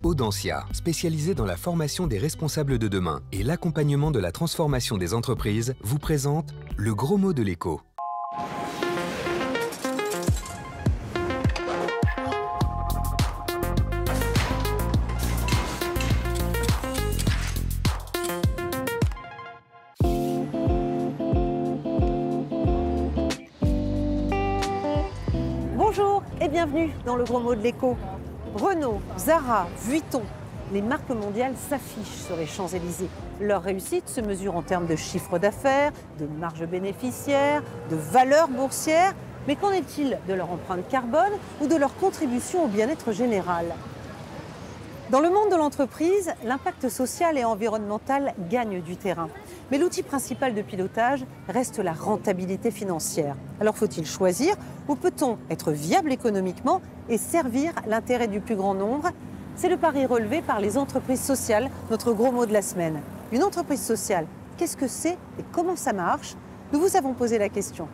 Audencia, spécialisée dans la formation des responsables de demain et l'accompagnement de la transformation des entreprises, vous présente le gros mot de l'écho. Bonjour et bienvenue dans le gros mot de l'écho. Renault, Zara, Vuitton, les marques mondiales s'affichent sur les Champs-Élysées. Leur réussite se mesure en termes de chiffre d'affaires, de marge bénéficiaire, de valeur boursière. Mais qu'en est-il de leur empreinte carbone ou de leur contribution au bien-être général ? Dans le monde de l'entreprise, l'impact social et environnemental gagne du terrain. Mais l'outil principal de pilotage reste la rentabilité financière. Alors faut-il choisir ou peut-on être viable économiquement et servir l'intérêt du plus grand nombre ? C'est le pari relevé par les entreprises sociales, notre gros mot de la semaine. Une entreprise sociale, qu'est-ce que c'est et comment ça marche ? Nous vous avons posé la question.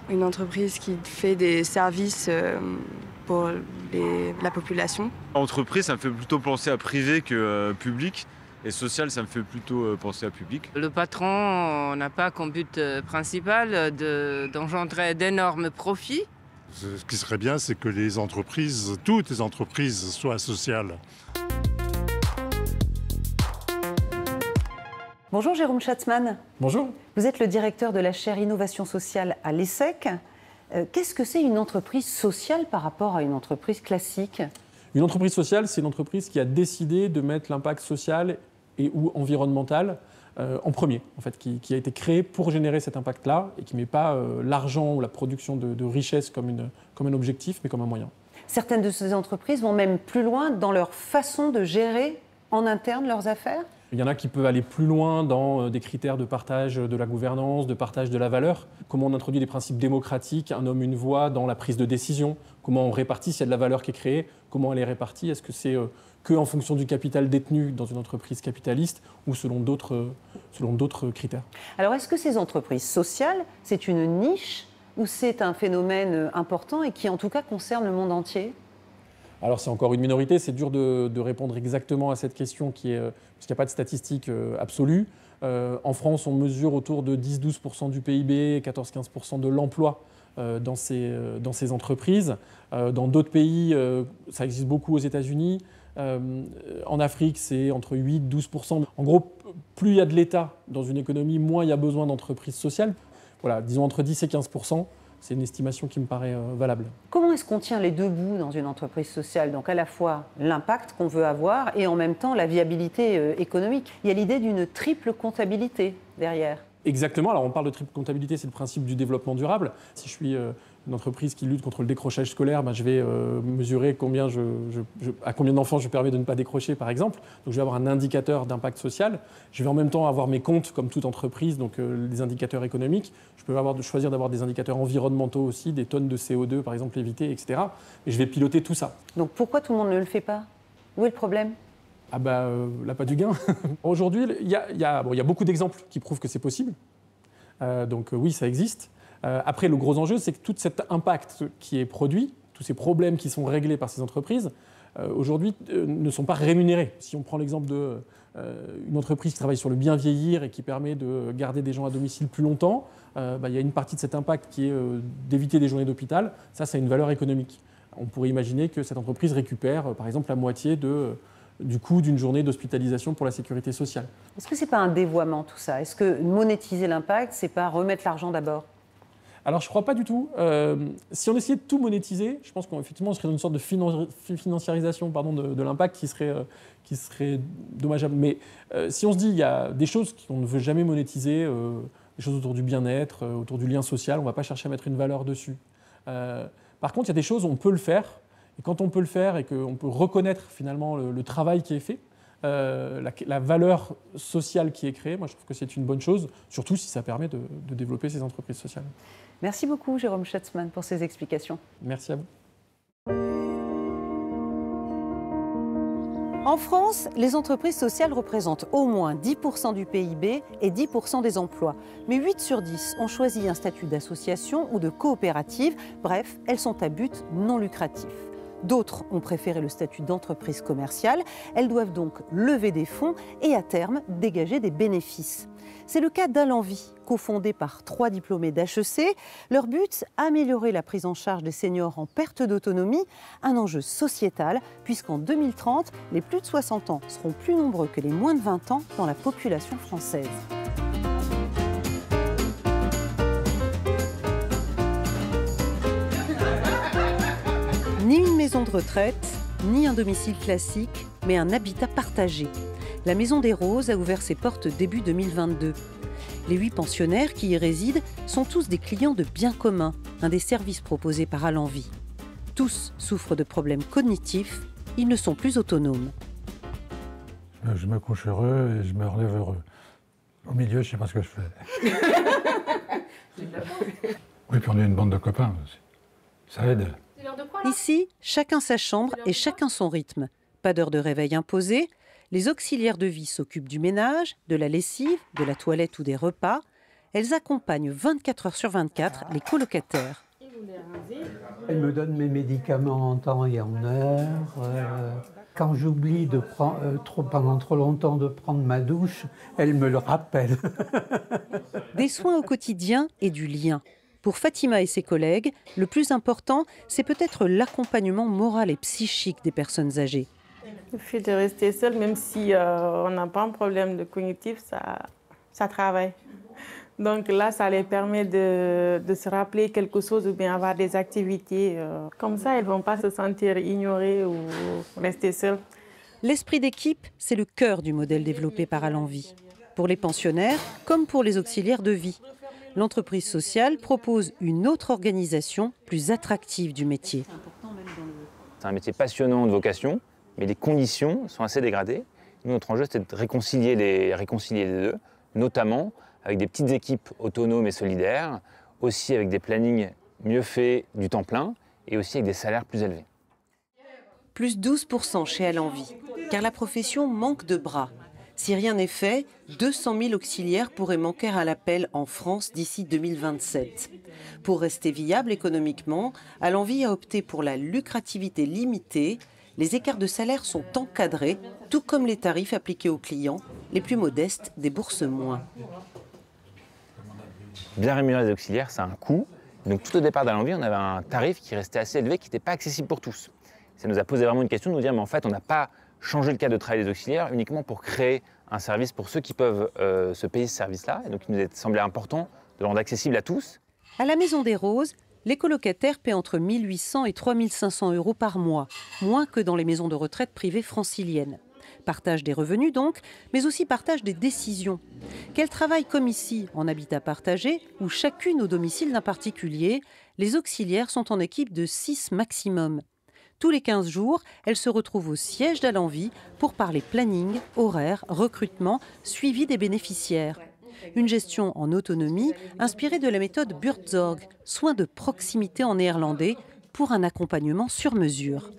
Une entreprise qui fait des services pour la population. Entreprise, ça me fait plutôt penser à privé que public. Et social, ça me fait plutôt penser à public. Le patron n'a pas comme but principal d'engendrer d'énormes profits. Ce qui serait bien, c'est que les entreprises, toutes les entreprises, soient sociales. Bonjour Jérôme Schatzman. Bonjour. Vous êtes le directeur de la chaire Innovation sociale à l'ESSEC. Qu'est-ce que c'est une entreprise sociale par rapport à une entreprise classique ? Une entreprise sociale, c'est une entreprise qui a décidé de mettre l'impact social et ou environnemental en premier, en fait, qui a été créée pour générer cet impact-là et qui ne met pas l'argent ou la production de richesse comme un objectif, mais comme un moyen. Certaines de ces entreprises vont même plus loin dans leur façon de gérer en interne leurs affaires ? Il y en a qui peuvent aller plus loin dans des critères de partage de la gouvernance, de partage de la valeur. Comment on introduit des principes démocratiques, un homme, une voix dans la prise de décision. Comment on répartit s'il y a de la valeur qui est créée. Comment elle est répartie. Est-ce que c'est qu'en fonction du capital détenu dans une entreprise capitaliste ou selon d'autres critères. Alors est-ce que ces entreprises sociales, c'est une niche ou c'est un phénomène important et qui en tout cas concerne le monde entier ? Alors c'est encore une minorité, c'est dur de répondre exactement à cette question parce qu'il n'y a pas de statistiques absolues. En France, on mesure autour de 10-12% du PIB, 14-15% de l'emploi dans ces entreprises. Dans d'autres pays, ça existe beaucoup aux États-Unis. En Afrique, c'est entre 8-12%. En gros, plus il y a de l'État dans une économie, moins il y a besoin d'entreprises sociales. Voilà, disons entre 10 et 15%. C'est une estimation qui me paraît valable. Comment est-ce qu'on tient les deux bouts dans une entreprise sociale ? Donc à la fois l'impact qu'on veut avoir et en même temps la viabilité économique. Il y a l'idée d'une triple comptabilité derrière. Exactement. Alors on parle de triple comptabilité, c'est le principe du développement durable. Si je suis une entreprise qui lutte contre le décrochage scolaire, je vais mesurer à combien d'enfants je permets de ne pas décrocher, par exemple. Donc je vais avoir un indicateur d'impact social. Je vais en même temps avoir mes comptes, comme toute entreprise, donc des indicateurs économiques. Je peux choisir d'avoir des indicateurs environnementaux aussi, des tonnes de CO2, par exemple, évitées, etc. Et je vais piloter tout ça. Donc pourquoi tout le monde ne le fait pas ? Où est le problème ? L'appât du gain. Aujourd'hui, il y a beaucoup d'exemples qui prouvent que c'est possible. Donc oui, ça existe. Après, le gros enjeu, c'est que tout cet impact qui est produit, tous ces problèmes qui sont réglés par ces entreprises, aujourd'hui, ne sont pas rémunérés. Si on prend l'exemple d'une entreprise qui travaille sur le bien vieillir et qui permet de garder des gens à domicile plus longtemps, il y a une partie de cet impact qui est d'éviter des journées d'hôpital. Ça a une valeur économique. On pourrait imaginer que cette entreprise récupère, par exemple, la moitié du coût d'une journée d'hospitalisation pour la sécurité sociale. Est-ce que ce n'est pas un dévoiement tout ça ? Est-ce que monétiser l'impact, ce n'est pas remettre l'argent d'abord ? Alors je ne crois pas du tout. Si on essayait de tout monétiser, je pense qu'effectivement on serait dans une sorte de financiarisation de l'impact qui serait dommageable. Mais si on se dit qu'il y a des choses qu'on ne veut jamais monétiser, des choses autour du bien-être, autour du lien social, on ne va pas chercher à mettre une valeur dessus. Par contre, il y a des choses où on peut le faire. Et quand on peut le faire et qu'on peut reconnaître finalement le travail qui est fait, la valeur sociale qui est créée, moi je trouve que c'est une bonne chose, surtout si ça permet de développer ces entreprises sociales. Merci beaucoup Jérôme Schatzman pour ces explications. Merci à vous. En France, les entreprises sociales représentent au moins 10% du PIB et 10% des emplois. Mais 8 sur 10 ont choisi un statut d'association ou de coopérative. Bref, elles sont à but non lucratif. D'autres ont préféré le statut d'entreprise commerciale. Elles doivent donc lever des fonds et à terme dégager des bénéfices. C'est le cas d'Alenvie, cofondé par 3 diplômés d'HEC. Leur but, améliorer la prise en charge des seniors en perte d'autonomie, un enjeu sociétal, puisqu'en 2030, les plus de 60 ans seront plus nombreux que les moins de 20 ans dans la population française. Ni une maison de retraite, ni un domicile classique, mais un habitat partagé. La Maison des Roses a ouvert ses portes début 2022. Les 8 pensionnaires qui y résident sont tous des clients de Bien commun, un des services proposés par Alenvie. Tous souffrent de problèmes cognitifs, ils ne sont plus autonomes. Je me couche heureux et je me relève heureux. Au milieu, je ne sais pas ce que je fais. Oui, puis on est une bande de copains aussi. Ça aide. Ici, chacun sa chambre et chacun son rythme. Pas d'heure de réveil imposée. Les auxiliaires de vie s'occupent du ménage, de la lessive, de la toilette ou des repas. Elles accompagnent 24 heures sur 24 les colocataires. Elle me donne mes médicaments en temps et en heure. Quand j'oublie de pendant trop longtemps de prendre ma douche, elle me le rappelle. Des soins au quotidien et du lien. Pour Fatima et ses collègues, le plus important, c'est peut-être l'accompagnement moral et psychique des personnes âgées. Le fait de rester seul, même si on n'a pas un problème de cognitif, ça travaille. Donc là, ça les permet de se rappeler quelque chose ou bien avoir des activités. Comme ça, elles ne vont pas se sentir ignorées ou rester seules. L'esprit d'équipe, c'est le cœur du modèle développé par Alenvie. Pour les pensionnaires, comme pour les auxiliaires de vie. L'entreprise sociale propose une autre organisation plus attractive du métier. C'est un métier passionnant de vocation, mais les conditions sont assez dégradées. Nous, notre enjeu, c'est de réconcilier les deux, notamment avec des petites équipes autonomes et solidaires, aussi avec des plannings mieux faits du temps plein et aussi avec des salaires plus élevés. Plus 12% chez Alenvie, car la profession manque de bras. Si rien n'est fait, 200 000 auxiliaires pourraient manquer à l'appel en France d'ici 2027. Pour rester viable économiquement, Alenvie a opté pour la lucrativité limitée. Les écarts de salaire sont encadrés, tout comme les tarifs appliqués aux clients. Les plus modestes déboursent moins. Bien rémunérer les auxiliaires, c'est un coût. Donc tout au départ d'Alenvie, on avait un tarif qui restait assez élevé, qui n'était pas accessible pour tous. Ça nous a posé vraiment une question de nous dire, mais en fait, on n'a pas changé le cadre de travail des auxiliaires uniquement pour créer un service pour ceux qui peuvent se payer ce service-là. Et donc il nous a semblé important de le rendre accessible à tous. À la Maison des Roses, les colocataires paient entre 1 800 et 3 500 € par mois, moins que dans les maisons de retraite privées franciliennes. Partage des revenus donc, mais aussi partage des décisions. Qu'elles travaillent comme ici, en habitat partagé, ou chacune au domicile d'un particulier, les auxiliaires sont en équipe de 6 maximum. Tous les 15 jours, elles se retrouvent au siège d'Alenvie pour parler planning, horaire, recrutement, suivi des bénéficiaires. Une gestion en autonomie inspirée de la méthode Buurtzorg, soins de proximité en néerlandais, pour un accompagnement sur mesure.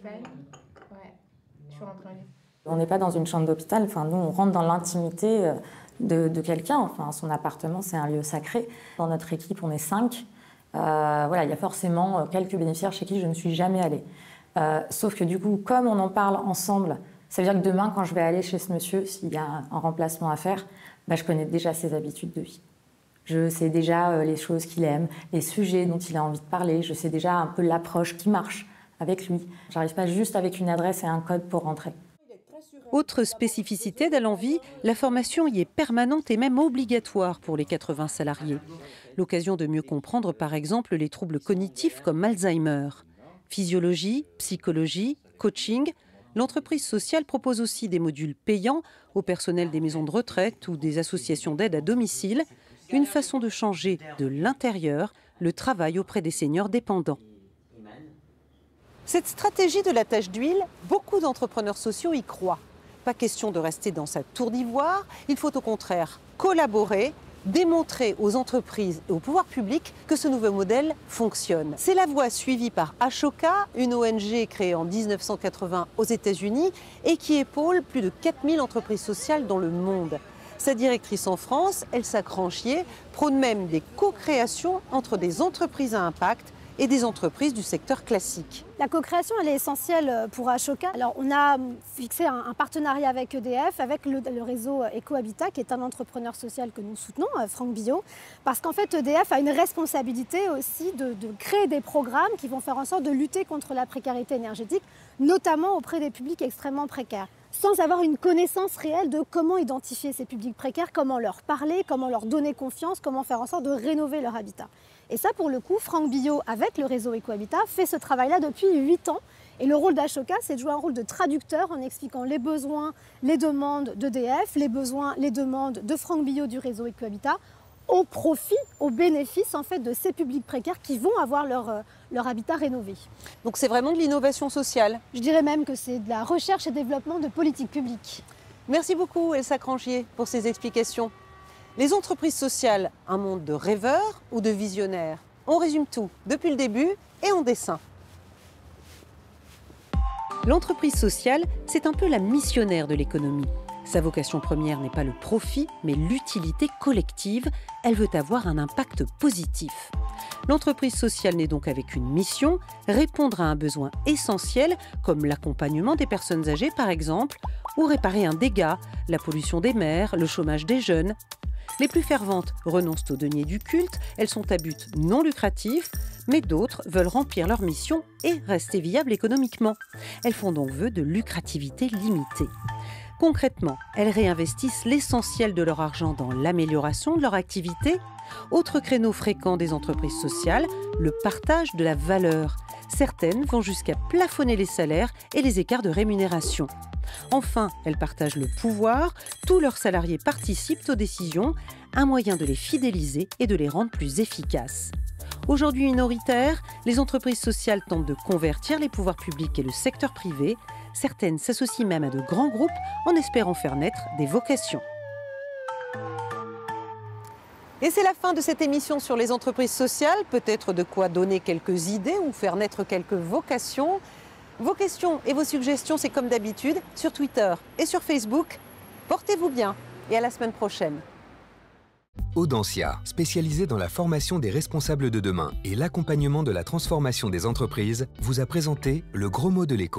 On n'est pas dans une chambre d'hôpital, enfin, nous on rentre dans l'intimité de quelqu'un, enfin, son appartement c'est un lieu sacré. Dans notre équipe on est 5, voilà, il y a forcément quelques bénéficiaires chez qui je ne suis jamais allée. Sauf que du coup, comme on en parle ensemble, ça veut dire que demain, quand je vais aller chez ce monsieur, s'il y a un remplacement à faire, je connais déjà ses habitudes de vie. Je sais déjà les choses qu'il aime, les sujets dont il a envie de parler, je sais déjà un peu l'approche qui marche avec lui. Je n'arrive pas juste avec une adresse et un code pour rentrer. Autre spécificité d'Alenvie, la formation y est permanente et même obligatoire pour les 80 salariés. L'occasion de mieux comprendre par exemple les troubles cognitifs comme Alzheimer. Physiologie, psychologie, coaching, l'entreprise sociale propose aussi des modules payants au personnel des maisons de retraite ou des associations d'aide à domicile, une façon de changer de l'intérieur le travail auprès des seniors dépendants. Cette stratégie de la tâche d'huile, beaucoup d'entrepreneurs sociaux y croient. Pas question de rester dans sa tour d'ivoire, il faut au contraire collaborer, démontrer aux entreprises et au pouvoir public que ce nouveau modèle fonctionne. C'est la voie suivie par Ashoka, une ONG créée en 1980 aux États-Unis et qui épaule plus de 4000 entreprises sociales dans le monde. Sa directrice en France, Elsa Cranchier, prône même des co-créations entre des entreprises à impact et des entreprises du secteur classique. La co-création, elle est essentielle pour Ashoka. Alors, on a fixé un partenariat avec EDF, avec le réseau EcoHabitat, qui est un entrepreneur social que nous soutenons, Franck Billot, parce qu'en fait, EDF a une responsabilité aussi de créer des programmes qui vont faire en sorte de lutter contre la précarité énergétique, notamment auprès des publics extrêmement précaires, sans avoir une connaissance réelle de comment identifier ces publics précaires, comment leur parler, comment leur donner confiance, comment faire en sorte de rénover leur habitat. Et ça, pour le coup, Franck Billot, avec le réseau EcoHabitat, fait ce travail-là depuis 8 ans. Et le rôle d'Ashoka, c'est de jouer un rôle de traducteur en expliquant les besoins, les demandes d'EDF, les besoins, les demandes de Franck Billot du réseau EcoHabitat, au profit, au bénéfice en fait de ces publics précaires qui vont avoir leur habitat rénové. Donc c'est vraiment de l'innovation sociale? Je dirais même que c'est de la recherche et développement de politiques publiques. Merci beaucoup Elsa Cranchier pour ces explications. Les entreprises sociales, un monde de rêveurs ou de visionnaires? On résume tout depuis le début et en dessin. L'entreprise sociale, c'est un peu la missionnaire de l'économie. Sa vocation première n'est pas le profit, mais l'utilité collective. Elle veut avoir un impact positif. L'entreprise sociale naît donc avec une mission, répondre à un besoin essentiel, comme l'accompagnement des personnes âgées par exemple, ou réparer un dégât, la pollution des mers, le chômage des jeunes. Les plus ferventes renoncent au denier du culte, elles sont à but non lucratif, mais d'autres veulent remplir leur mission et rester viables économiquement. Elles font donc vœu de lucrativité limitée. Concrètement, elles réinvestissent l'essentiel de leur argent dans l'amélioration de leur activité. Autre créneau fréquent des entreprises sociales, le partage de la valeur. Certaines vont jusqu'à plafonner les salaires et les écarts de rémunération. Enfin, elles partagent le pouvoir, tous leurs salariés participent aux décisions, un moyen de les fidéliser et de les rendre plus efficaces. Aujourd'hui minoritaires, les entreprises sociales tentent de convertir les pouvoirs publics et le secteur privé. Certaines s'associent même à de grands groupes en espérant faire naître des vocations. Et c'est la fin de cette émission sur les entreprises sociales. Peut-être de quoi donner quelques idées ou faire naître quelques vocations. Vos questions et vos suggestions, c'est comme d'habitude, sur Twitter et sur Facebook. Portez-vous bien et à la semaine prochaine. Audencia, spécialisée dans la formation des responsables de demain et l'accompagnement de la transformation des entreprises, vous a présenté le gros mot de l'écho.